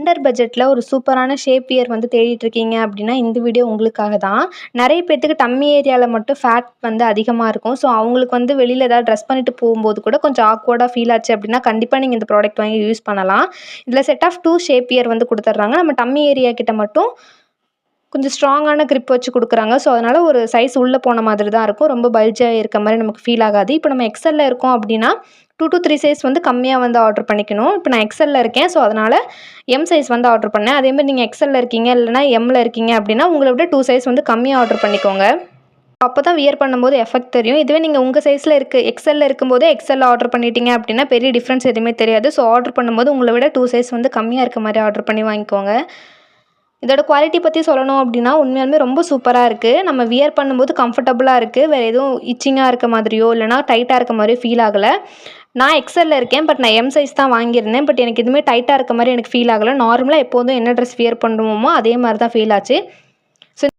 Under பட்ஜெட்டில் ஒரு சூப்பரான ஷேப் வியர் வந்து தேடிட்டு இருக்கீங்க அப்படின்னா இந்த வீடியோ உங்களுக்காக தான். நிறைய பேத்துக்கு டம்மி ஏரியாவில் மட்டும் ஃபேட் வந்து அதிகமாக இருக்கும். ஸோ அவங்களுக்கு வந்து வெளியில் ஏதாவது ட்ரெஸ் பண்ணிட்டு போகும்போது கூட கொஞ்சம் ஆக்வர்டாக ஃபீல் ஆச்சு அப்படின்னா கண்டிப்பாக நீங்கள் இந்த ப்ராடக்ட் வாங்கி யூஸ் பண்ணலாம். இதில் செட் ஆஃப் 2 ஷேப் வியர் வந்து கொடுத்துட்றாங்க. நம்ம டம்மி ஏரியா கிட்ட மட்டும் கொஞ்சம் ஸ்ட்ராங்கான grip வச்சு கொடுக்குறாங்க. ஸோ அதனால் ஒரு சைஸ் உள்ளே போன மாதிரி தான் இருக்கும். ரொம்ப பல்ஜாக இருக்க மாதிரி நமக்கு ஃபீல் ஆகாது. இப்போ நம்ம எக்ஸலில் இருக்கோம் அப்படின்னா 2 to 3 சைஸ் வந்து கம்மியாக வந்து ஆர்டர் பண்ணிக்கணும். இப்போ நான் எக்ஸலில் இருக்கேன். ஸோ அதனால் எம் சைஸ் வந்து ஆர்டர் பண்ணேன். அதேமாதிரி நீங்கள் எக்ஸலில் இருக்கீங்க இல்லைனா எம்மில் இருக்கீங்க அப்படின்னா உங்களை விட 2 சைஸ் வந்து கம்மியாக ஆர்டர் பண்ணிக்கோங்க. அப்போ தான் வியர் பண்ணும்போது எஃபெக்ட் தெரியும். இதுவே நீங்கள் உங்கள் சைஸில் எக்ஸலில் இருக்கும்போதே எக்ஸலில் ஆர்டர் பண்ணிட்டீங்க அப்படின்னா பெரிய டிஃப்ரென்ஸ் எதுவுமே தெரியாது. ஸோ ஆர்டர் பண்ணும்போது உங்களை விட 2 சைஸ் வந்து கம்மியாக இருக்க மாதிரி ஆர்டர் பண்ணி வாங்கிக்கோங்க. இதோட குவாலிட்டி பற்றி சொல்லணும் அப்படின்னா உண்மையாலுமே ரொம்ப சூப்பராக இருக்குது. நம்ம வியர் பண்ணும்போது கம்ஃபர்டபுளாக இருக்குது. வேறு எதுவும் இச்சிங்காக இருக்க மாதிரியோ இல்லைனா டைட்டாக இருக்க மாதிரியோ ஃபீல் ஆகலை. நான் எக்ஸலில் இருக்கேன். பட் நான் எம் சைஸ் தான் வாங்கியிருந்தேன். பட் எனக்கு எதுவுமே டைட்டாக இருக்க மாதிரி எனக்கு ஃபீல் ஆகலை. நார்மலாக எப்போதும் என்ன ட்ரெஸ் வியர் பண்ணுவோமோ அதே மாதிரி தான் ஃபீல் ஆச்சு.